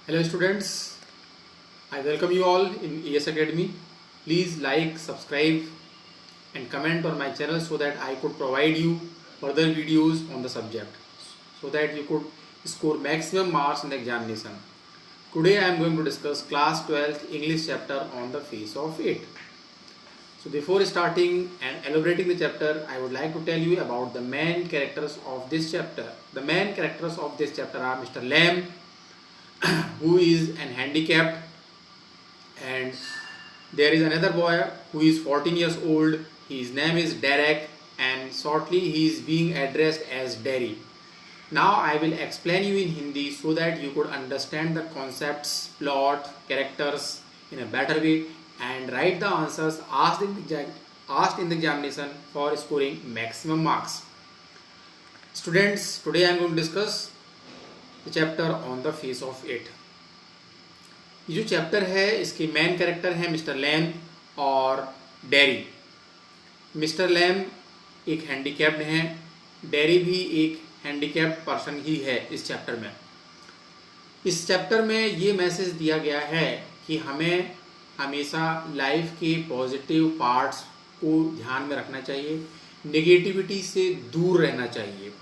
Hello students, I welcome you all in ES Academy. Please like, subscribe and comment on my channel so that I could provide you further videos on the subject so that you could score maximum marks in the examination. Today I am going to discuss class 12th English chapter on the face of it. So before starting and elaborating the chapter, I would like to tell you about the main characters of this chapter. The main characters of this chapter are Mr. Lamb, who is an handicapped, and there is another boy who is 14 years old. His name is Derek and shortly he is being addressed as Derry. Now I will explain you in Hindi so that you could understand the concepts, plot, characters in a better way and write the answers asked in the examination for scoring maximum marks. Students, today I am going to discuss the chapter on the face of it. ये जो chapter है इसके main character हैं mister Lam और dairy. Mr Lam एक handicapped हैं, dairy भी एक हैंडीकैप्ड पर्सन ही है इस चैप्टर में. इस चैप्टर में ये मैसेज दिया गया है कि हमें हमेशा लाइफ के पॉजिटिव पार्ट्स को ध्यान में रखना चाहिए, नेगेटिविटी से दूर रहना चाहिए.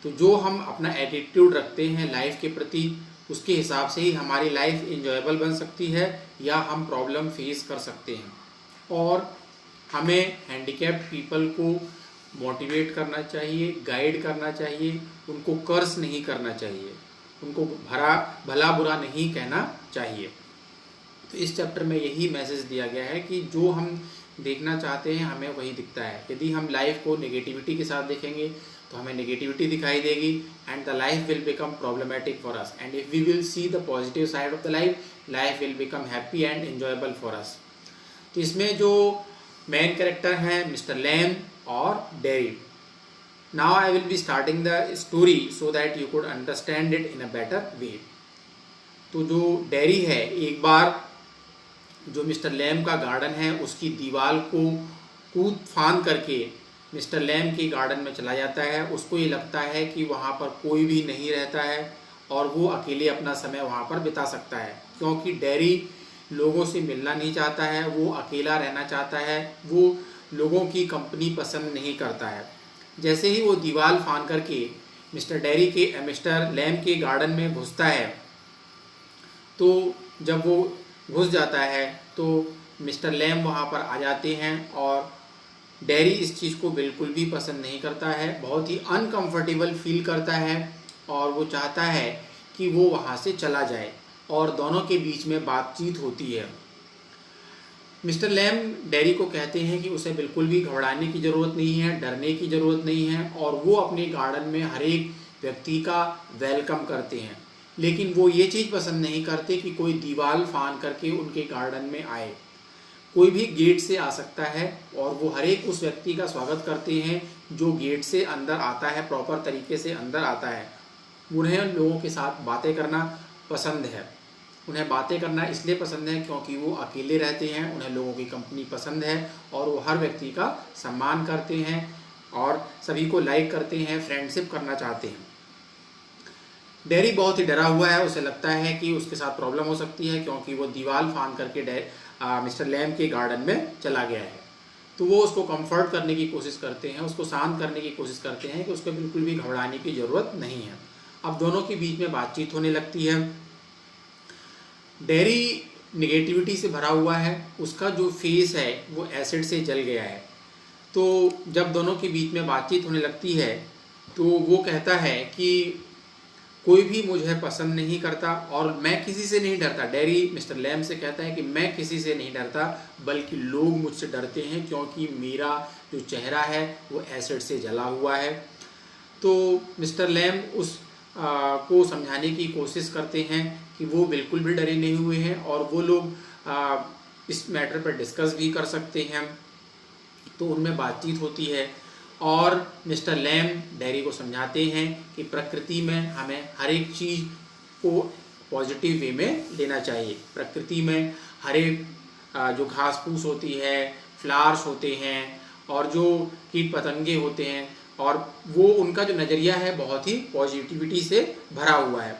तो जो हम अपना एटीट्यूड रखते हैं लाइफ के प्रति, उसके हिसाब से ही हमारी लाइफ एंजॉयबल बन सकती है या हम प्रॉब्लम फेस कर सकते हैं. और हमें हैंडीकैप्ड पीपल को मोटिवेट करना चाहिए, गाइड करना चाहिए, उनको कर्स नहीं करना चाहिए, उनको भला बुरा नहीं कहना चाहिए. तो इस चैप्टर में यही मैसेज दिया गया है कि जो हम देखना चाहते हैं हमें वही दिखता है. यदि हम लाइफ को नेगेटिविटी के साथ देखेंगे तो हमें नेगेटिविटी दिखाई देगी and the life will become problematic for us. And if we will see the positive side of the life will become happy and enjoyable for us. तो इसमें जो मेन कैरेक्टर हैं मिस्टर लैम और Derry. Now I will be starting the story so that you could understand it in a better way. तो जो dairy है, एक बार जो मिस्टर लैम का गार्डन है उसकी दीवार को कूद फांद करके मिस्टर लैम के गार्डन में चला जाता है. उसको ये लगता है कि वहाँ पर कोई भी नहीं रहता है और वो अकेले अपना समय वहाँ पर बिता सकता है, क्योंकि डेरी लोगों से मिलना नहीं चाहता है, वो अकेला रहना चाहता है, वो लोगों की कंपनी पसंद नहीं करता है. जैसे ही वो दीवार फांद करके मिस्टर लैम के गार्डन में घुसता है, तो जब वो घुस जाता है तो मिस्टर लैम वहाँ पर आ जाते हैं और डेरी इस चीज़ को बिल्कुल भी पसंद नहीं करता है, बहुत ही अनकंफर्टेबल फील करता है और वो चाहता है कि वो वहाँ से चला जाए और दोनों के बीच में बातचीत होती है. मिस्टर लैम डेरी को कहते हैं कि उसे बिल्कुल भी घबराने की ज़रूरत नहीं है, डरने की ज़रूरत नहीं है और वो अपने गार्डन में हर एक व्यक्ति का वेलकम करते हैं. लेकिन वो ये चीज़ पसंद नहीं करते कि कोई दीवार फांद करके उनके गार्डन में आए. कोई भी गेट से आ सकता है और वो हर एक उस व्यक्ति का स्वागत करते हैं जो गेट से अंदर आता है, प्रॉपर तरीके से अंदर आता है. उन्हें लोगों के साथ बातें करना पसंद है. उन्हें बातें करना इसलिए पसंद है क्योंकि वो अकेले रहते हैं, उन्हें लोगों की कंपनी पसंद है और वो हर व्यक्ति का सम्मान करते हैं और सभी को लाइक करते हैं, फ्रेंडशिप करना चाहते हैं. डेरी बहुत ही डरा हुआ है, उसे लगता है कि उसके साथ प्रॉब्लम हो सकती है क्योंकि वो दीवार फांद करके मिस्टर लैम के गार्डन में चला गया है. तो वो उसको कंफर्ट करने की कोशिश करते हैं, उसको शांत करने की कोशिश करते हैं कि उसको बिल्कुल भी घबराने की ज़रूरत नहीं है. अब दोनों के बीच में बातचीत होने लगती है. डेरी निगेटिविटी से भरा हुआ है, उसका जो फेस है वो एसिड से जल गया है. तो जब दोनों के बीच में बातचीत होने लगती है तो वो कहता है कि कोई भी मुझे पसंद नहीं करता और मैं किसी से नहीं डरता. डेरी मिस्टर लैम से कहता है कि मैं किसी से नहीं डरता, बल्कि लोग मुझसे डरते हैं क्योंकि मेरा जो चेहरा है वो एसिड से जला हुआ है. तो मिस्टर लैम को समझाने की कोशिश करते हैं कि वो बिल्कुल भी डरे नहीं हुए हैं और वो लोग इस मैटर पर डिस्कस भी कर सकते हैं. तो उनमें बातचीत होती है और मिस्टर लैम डेरी को समझाते हैं कि प्रकृति में हमें हर एक चीज़ को पॉजिटिव वे में लेना चाहिए. प्रकृति में हर एक जो घास फूस होती है, फ्लावर्स होते हैं और जो कीट पतंगे होते हैं, और वो उनका जो नज़रिया है बहुत ही पॉजिटिविटी से भरा हुआ है.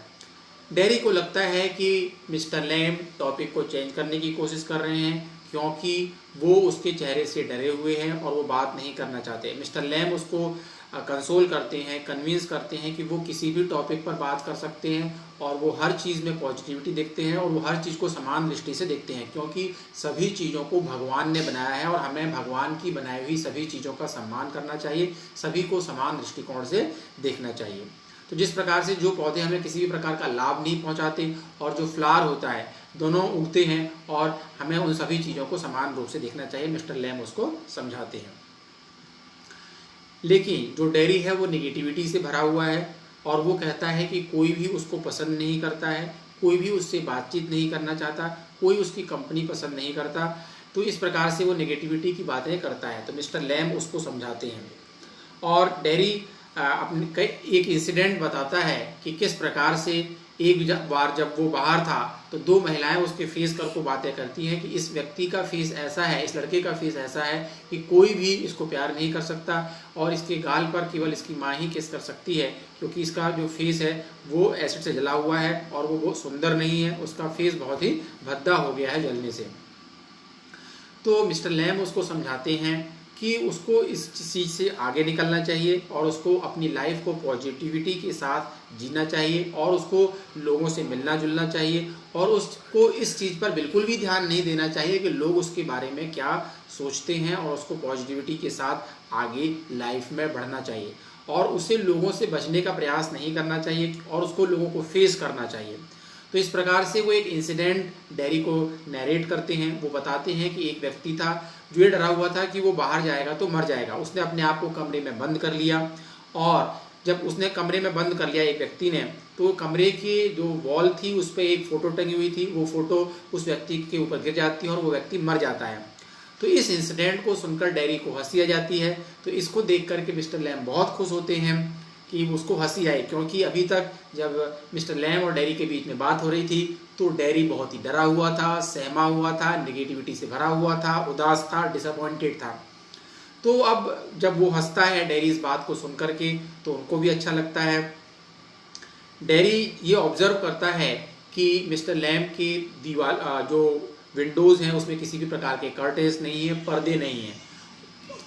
डेरी को लगता है कि मिस्टर लैम टॉपिक को चेंज करने की कोशिश कर रहे हैं, क्योंकि वो उसके चेहरे से डरे हुए हैं और वो बात नहीं करना चाहते। मिस्टर लैम उसको कंसोल करते हैं, कन्विंस करते हैं कि वो किसी भी टॉपिक पर बात कर सकते हैं और वो हर चीज़ में पॉजिटिविटी देखते हैं और वो हर चीज़ को समान दृष्टि से देखते हैं, क्योंकि सभी चीज़ों को भगवान ने बनाया है और हमें भगवान की बनाई हुई सभी चीज़ों का सम्मान करना चाहिए, सभी को समान दृष्टिकोण से देखना चाहिए। तो जिस प्रकार से जो पौधे हमें किसी भी प्रकार का लाभ नहीं पहुंचाते और जो फ्लावर होता है दोनों उगते हैं और हमें उन सभी चीज़ों को समान रूप से देखना चाहिए, मिस्टर लैम उसको समझाते हैं। लेकिन जो डेरी है वो निगेटिविटी से भरा हुआ है और वो कहता है कि कोई भी उसको पसंद नहीं करता है, कोई भी उससे बातचीत नहीं करना चाहता, कोई उसकी कंपनी पसंद नहीं करता। तो इस प्रकार से वो निगेटिविटी की बातें करता है। तो मिस्टर लैम उसको समझाते हैं और डेरी अपने एक इंसिडेंट बताता है कि किस प्रकार से एक बार जब वो बाहर था तो दो महिलाएं उसके फेस को बातें करती हैं कि इस व्यक्ति का फेस ऐसा है, इस लड़के का फेस ऐसा है कि कोई भी इसको प्यार नहीं कर सकता और इसके गाल पर केवल इसकी माँ ही किस कर सकती है, क्योंकि इसका जो फेस है वो एसिड से जला हुआ है और वो बहुत सुंदर नहीं है, उसका फेस बहुत ही भद्दा हो गया है जलने से। तो मिस्टर लैम उसको समझाते हैं कि उसको इस चीज़ से आगे निकलना चाहिए और उसको अपनी लाइफ को पॉजिटिविटी के साथ जीना चाहिए और उसको लोगों से मिलना जुलना चाहिए और उसको इस चीज़ पर बिल्कुल भी ध्यान नहीं देना चाहिए कि लोग उसके बारे में क्या सोचते हैं और उसको पॉजिटिविटी के साथ आगे लाइफ में बढ़ना चाहिए और उसे लोगों से बचने का प्रयास नहीं करना चाहिए और उसको लोगों को फेस करना चाहिए। तो इस प्रकार से वो एक इंसिडेंट डेरी को नैरेट करते हैं। वो बताते हैं कि एक व्यक्ति था जो ये डरा हुआ था कि वो बाहर जाएगा तो मर जाएगा। उसने अपने आप को कमरे में बंद कर लिया और जब उसने कमरे में बंद कर लिया एक व्यक्ति ने, तो कमरे की जो वॉल थी उस पर एक फ़ोटो टंगी हुई थी। वो फ़ोटो उस व्यक्ति के ऊपर गिर जाती है और वो व्यक्ति मर जाता है। तो इस इंसिडेंट को सुनकर डेरी को हंसी आ जाती है। तो इसको देख करके मिस्टर लैम बहुत खुश होते हैं कि उसको हंसी आई, क्योंकि अभी तक जब मिस्टर लैम और डेरी के बीच में बात हो रही थी तो डेरी बहुत ही डरा हुआ था, सहमा हुआ था, नेगेटिविटी से भरा हुआ था, उदास था, डिसअपॉइंटेड था। तो अब जब वो हंसता है डेरी इस बात को सुन करके तो उनको भी अच्छा लगता है। डेरी ये ऑब्जर्व करता है कि मिस्टर लैम की दीवार जो विंडोज़ हैं उसमें किसी भी प्रकार के कर्टेन्स नहीं है, पर्दे नहीं हैं।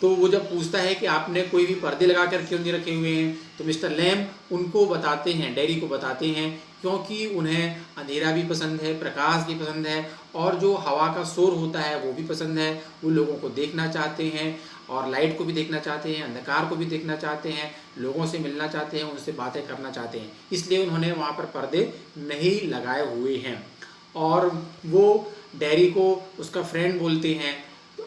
तो वो जब पूछता है कि आपने कोई भी पर्दे लगा कर क्यों नहीं रखे हुए हैं, तो मिस्टर लैम उनको बताते हैं, डेरी को बताते हैं, क्योंकि उन्हें अंधेरा भी पसंद है, प्रकाश भी पसंद है और जो हवा का शोर होता है वो भी पसंद है। वो लोगों को देखना चाहते हैं और लाइट को भी देखना चाहते हैं, अंधकार को भी देखना चाहते हैं, लोगों से मिलना चाहते हैं, उनसे बातें करना चाहते हैं। इसलिए उन्होंने वहाँ पर पर्दे नहीं लगाए हुए हैं और वो डेरी को उसका फ्रेंड बोलते हैं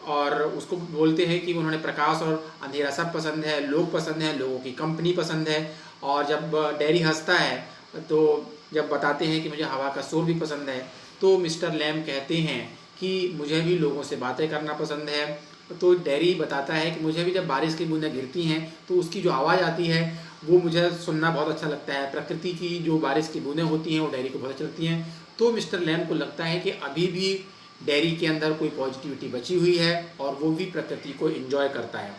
और उसको बोलते हैं कि उन्होंने प्रकाश और अंधेरा सब पसंद है, लोग पसंद हैं, लोगों की कंपनी पसंद है। और जब डेरी हंसता है तो जब बताते हैं कि मुझे हवा का शोर भी पसंद है, तो मिस्टर लैम कहते हैं कि मुझे भी लोगों से बातें करना पसंद है। तो डेरी बताता है कि मुझे भी जब बारिश की बूंदें गिरती हैं तो उसकी जो आवाज़ आती है वो मुझे सुनना बहुत अच्छा लगता है। प्रकृति की जो बारिश की बूंदें होती हैं वो डेरी को बहुत अच्छी लगती हैं। तो मिस्टर लैम को लगता है कि अभी भी डेरी के अंदर कोई पॉजिटिविटी बची हुई है और वो भी प्रकृति को एंजॉय करता है।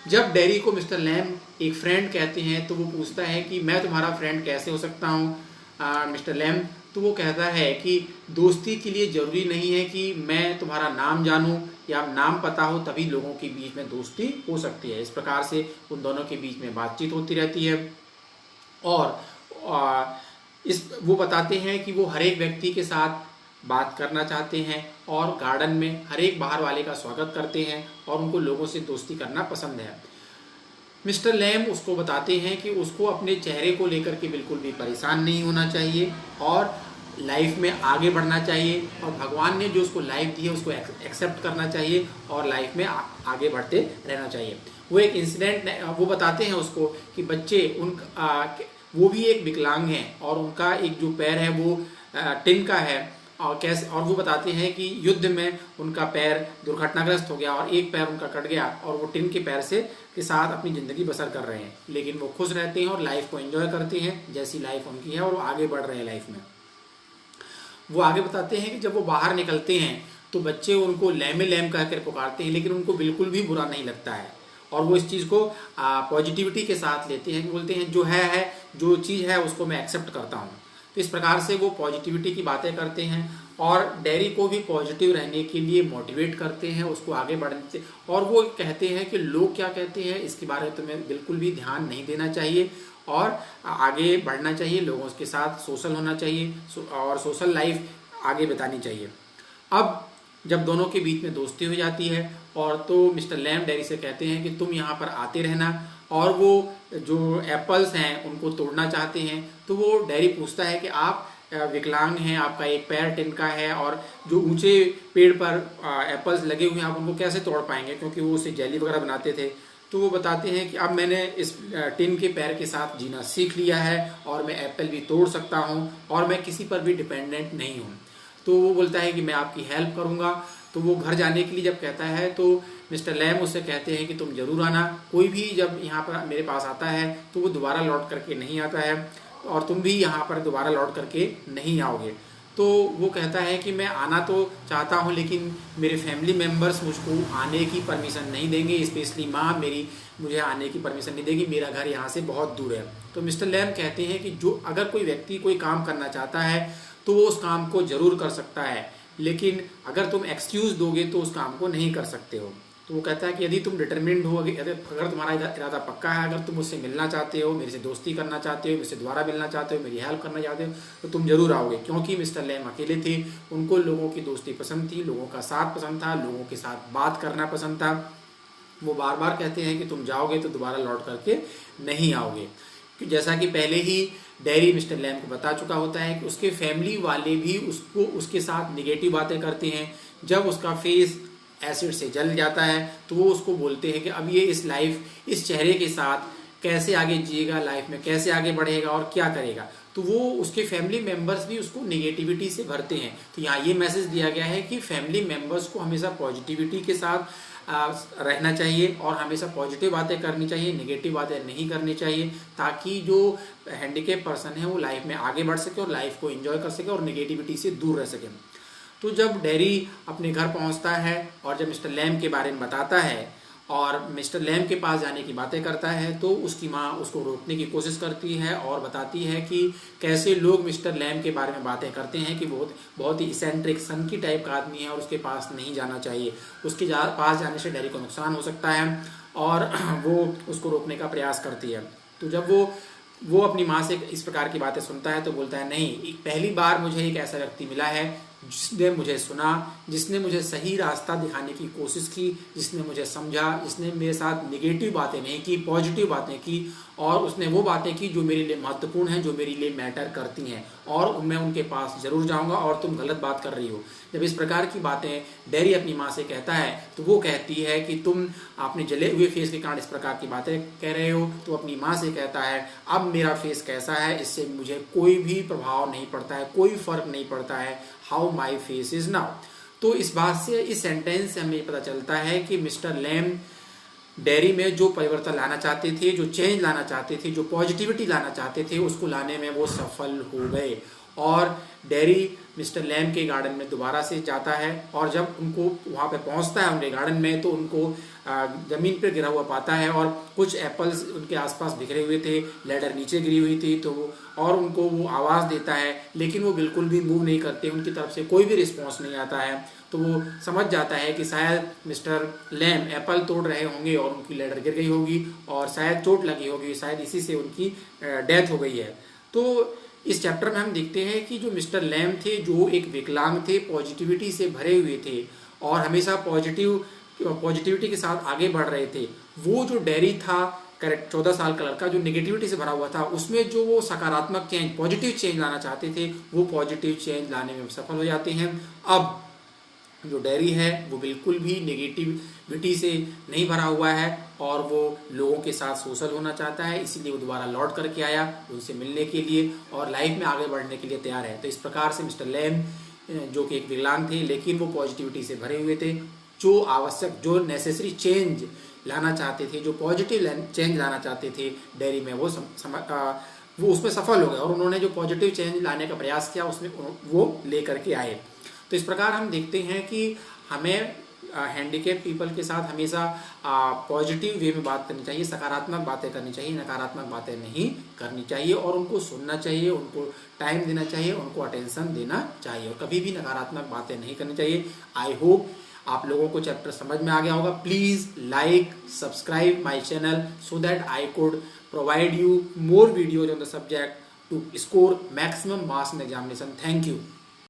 जब डेरी को मिस्टर लैम एक फ्रेंड कहते हैं तो वो पूछता है कि मैं तुम्हारा फ्रेंड कैसे हो सकता हूँ मिस्टर लैम। तो वो कहता है कि दोस्ती के लिए ज़रूरी नहीं है कि मैं तुम्हारा नाम जानूं या नाम पता हो तभी लोगों के बीच में दोस्ती हो सकती है। इस प्रकार से उन दोनों के बीच में बातचीत होती रहती है और वो बताते हैं कि वो हर एक व्यक्ति के साथ बात करना चाहते हैं और गार्डन में हर एक बाहर वाले का स्वागत करते हैं और उनको लोगों से दोस्ती करना पसंद है। मिस्टर लैम उसको बताते हैं कि उसको अपने चेहरे को लेकर के बिल्कुल भी परेशान नहीं होना चाहिए और लाइफ में आगे बढ़ना चाहिए और भगवान ने जो उसको लाइफ दी है उसको एक्सेप्ट करना चाहिए और लाइफ में आगे बढ़ते रहना चाहिए। वो एक इंसिडेंट वो बताते हैं उसको कि बच्चे वो भी एक विकलांग हैं और उनका एक जो पैर है वो टिन का है और कैसे, और वो बताते हैं कि युद्ध में उनका पैर दुर्घटनाग्रस्त हो गया और एक पैर उनका कट गया और वो टिन के पैर के साथ अपनी ज़िंदगी बसर कर रहे हैं, लेकिन वो खुश रहते हैं और लाइफ को एंजॉय करते हैं जैसी लाइफ उनकी है और वो आगे बढ़ रहे हैं लाइफ में। वो आगे बताते हैं कि जब वो बाहर निकलते हैं तो बच्चे उनको लैमे लैम कहकर पुकारते हैं, लेकिन उनको बिल्कुल भी बुरा नहीं लगता है और वो इस चीज़ को पॉजिटिविटी के साथ लेते हैं। बोलते हैं जो है जो चीज़ है उसको मैं एक्सेप्ट करता हूँ। तो इस प्रकार से वो पॉजिटिविटी की बातें करते हैं और डेयरी को भी पॉजिटिव रहने के लिए मोटिवेट करते हैं, उसको आगे बढ़ने से। और वो कहते हैं कि लोग क्या कहते हैं इसके बारे में तुम्हें बिल्कुल भी ध्यान नहीं देना चाहिए और आगे बढ़ना चाहिए, लोगों के साथ सोशल होना चाहिए और सोशल लाइफ आगे बितानी चाहिए। अब जब दोनों के बीच में दोस्ती हो जाती है और तो मिस्टर लैम डेयरी से कहते हैं कि तुम यहाँ पर आते रहना, और वो जो एप्पल्स हैं उनको तोड़ना चाहते हैं। तो वो डेयरी पूछता है कि आप विकलांग हैं, आपका एक पैर तिनका है और जो ऊंचे पेड़ पर एप्पल्स लगे हुए हैं आप उनको कैसे तोड़ पाएंगे, क्योंकि वो उसे जेली वगैरह बनाते थे। तो वो बताते हैं कि अब मैंने इस टिन के पैर के साथ जीना सीख लिया है और मैं एप्पल भी तोड़ सकता हूँ और मैं किसी पर भी डिपेंडेंट नहीं हूँ। तो वो बोलता है कि मैं आपकी हेल्प करूँगा। तो वो घर जाने के लिए जब कहता है तो मिस्टर लैम उससे कहते हैं कि तुम जरूर आना, कोई भी जब यहाँ पर मेरे पास आता है तो वो दोबारा लौट करके नहीं आता है और तुम भी यहाँ पर दोबारा लौट करके नहीं आओगे। तो वो कहता है कि मैं आना तो चाहता हूँ लेकिन मेरे फैमिली मेम्बर्स मुझको आने की परमिशन नहीं देंगे, स्पेशली माँ मेरी मुझे आने की परमिशन नहीं देगी, मेरा घर यहाँ से बहुत दूर है। तो मिस्टर लैम कहते हैं कि जो अगर कोई व्यक्ति कोई काम करना चाहता है तो वो उस काम को जरूर कर सकता है, लेकिन अगर तुम एक्सक्यूज दोगे तो उस काम को नहीं कर सकते हो। तो वो कहता है कि यदि तुम डिटरमिन्ड हो, अगर तुम्हारा इरादा पक्का है, अगर तुम मुझसे मिलना चाहते हो, मेरे से दोस्ती करना चाहते हो, मेरे से दोबारा मिलना चाहते हो, मेरी हेल्प करना चाहते हो, तो तुम जरूर आओगे। क्योंकि मिस्टर लैम अकेले थे, उनको लोगों की दोस्ती पसंद थी, लोगों का साथ पसंद था, लोगों के साथ बात करना पसंद था। वो बार बार कहते हैं कि तुम जाओगे तो दोबारा लौट करके नहीं आओगे। जैसा कि पहले ही डेयरी मिस्टर लैम को बता चुका होता है कि उसके फैमिली वाले भी उसके साथ निगेटिव बातें करते हैं। जब उसका फेस एसिड से जल जाता है तो वो उसको बोलते हैं कि अब ये इस चेहरे के साथ कैसे आगे जिएगा, लाइफ में कैसे आगे बढ़ेगा और क्या करेगा। तो वो उसके फैमिली मेंबर्स भी उसको नेगेटिविटी से भरते हैं। तो यहाँ ये मैसेज दिया गया है कि फैमिली मेंबर्स को हमेशा पॉजिटिविटी के साथ रहना चाहिए और हमेशा पॉजिटिव बातें करनी चाहिए, नेगेटिव बातें नहीं करनी चाहिए, ताकि जो हैंडीकेप पर्सन है वो लाइफ में आगे बढ़ सके और लाइफ को एंजॉय कर सके और नेगेटिविटी से दूर रह सके। तो जब डेयरी अपने घर पहुंचता है और जब मिस्टर लैम के बारे में बताता है और मिस्टर लैम के पास जाने की बातें करता है तो उसकी माँ उसको रोकने की कोशिश करती है और बताती है कि कैसे लोग मिस्टर लैम के बारे में बातें करते हैं कि बहुत ही इसेंट्रिक सनकी टाइप का आदमी है और उसके पास नहीं जाना चाहिए, उसके पास जाने से डेयरी को नुकसान हो सकता है और वो उसको रोकने का प्रयास करती है। तो जब वो अपनी माँ से इस प्रकार की बातें सुनता है तो बोलता है नहीं, पहली बार मुझे एक ऐसा व्यक्ति मिला है जिसने मुझे सुना, जिसने मुझे सही रास्ता दिखाने की कोशिश की, जिसने मुझे समझा, जिसने मेरे साथ नेगेटिव बातें नहीं की, पॉजिटिव बातें की और उसने वो बातें की जो मेरे लिए महत्वपूर्ण हैं, जो मेरे लिए मैटर करती हैं और मैं उनके पास जरूर जाऊंगा और तुम गलत बात कर रही हो। जब इस प्रकार की बातें डेयरी अपनी माँ से कहता है तो वो कहती है कि तुम अपने जले हुए फेस के कारण इस प्रकार की बातें कह रहे हो। तो अपनी माँ से कहता है अब मेरा फेस कैसा है इससे मुझे कोई भी प्रभाव नहीं पड़ता है, कोई फर्क नहीं पड़ता है, how my face is now. तो इस बात से, इस सेंटेंस से हमें पता चलता है कि मिस्टर लैम डेयरी में जो परिवर्तन लाना चाहते थे, जो चेंज लाना चाहते थे, जो पॉजिटिविटी लाना चाहते थे, उसको लाने में वो सफल हो गए। और डेयरी मिस्टर लैम के गार्डन में दोबारा से जाता है और जब उनको वहाँ पे पहुँचता है उनके गार्डन में तो उनको ज़मीन पर गिरा हुआ पाता है और कुछ एप्पल्स उनके आसपास बिखरे हुए थे, लैडर नीचे गिरी हुई थी। तो और उनको वो आवाज़ देता है लेकिन वो बिल्कुल भी मूव नहीं करते, उनकी तरफ से कोई भी रिस्पॉन्स नहीं आता है। तो वो समझ जाता है कि शायद मिस्टर लैम एप्पल तोड़ रहे होंगे और उनकी लैडर गिर गई होगी और शायद चोट लगी होगी, शायद इसी से उनकी डेथ हो गई है। तो इस चैप्टर में हम देखते हैं कि जो मिस्टर लैम थे, जो एक विकलांग थे, पॉजिटिविटी से भरे हुए थे और हमेशा पॉजिटिविटी के साथ आगे बढ़ रहे थे। वो जो डेयरी था, करेक्ट 14 साल का लड़का जो नेगेटिविटी से भरा हुआ था, उसमें जो वो सकारात्मक चेंज, पॉजिटिव चेंज लाना चाहते थे, वो पॉजिटिव चेंज लाने में सफल हो जाते हैं। अब जो डेयरी है वो बिल्कुल भी नेगेटिविटी से नहीं भरा हुआ है और वो लोगों के साथ सोशल होना चाहता है, इसीलिए वो दोबारा लौट करके आया उनसे मिलने के लिए और लाइफ में आगे बढ़ने के लिए तैयार है। तो इस प्रकार से मिस्टर लैम जो कि एक विकलांग थे लेकिन वो पॉजिटिविटी से भरे हुए थे, जो आवश्यक, जो नेसेसरी चेंज लाना चाहते थे, जो पॉजिटिव चेंज लाना चाहते थे डेयरी में, वो उसमें सफल हो गए और उन्होंने जो पॉजिटिव चेंज लाने का प्रयास किया उसमें वो लेकर के आए। तो इस प्रकार हम देखते हैं कि हमें हैंडीकेप पीपल के साथ हमेशा पॉजिटिव वे में बात करनी चाहिए, सकारात्मक बातें करनी चाहिए, नकारात्मक बातें नहीं करनी चाहिए और उनको सुनना चाहिए, उनको टाइम देना चाहिए, उनको अटेंशन देना चाहिए और कभी भी नकारात्मक बातें नहीं करनी चाहिए। आई होप आप लोगों को चैप्टर समझ में आ गया होगा। Please like subscribe my channel so that I could provide you more videos on the subject to score maximum marks in examination. Thank you.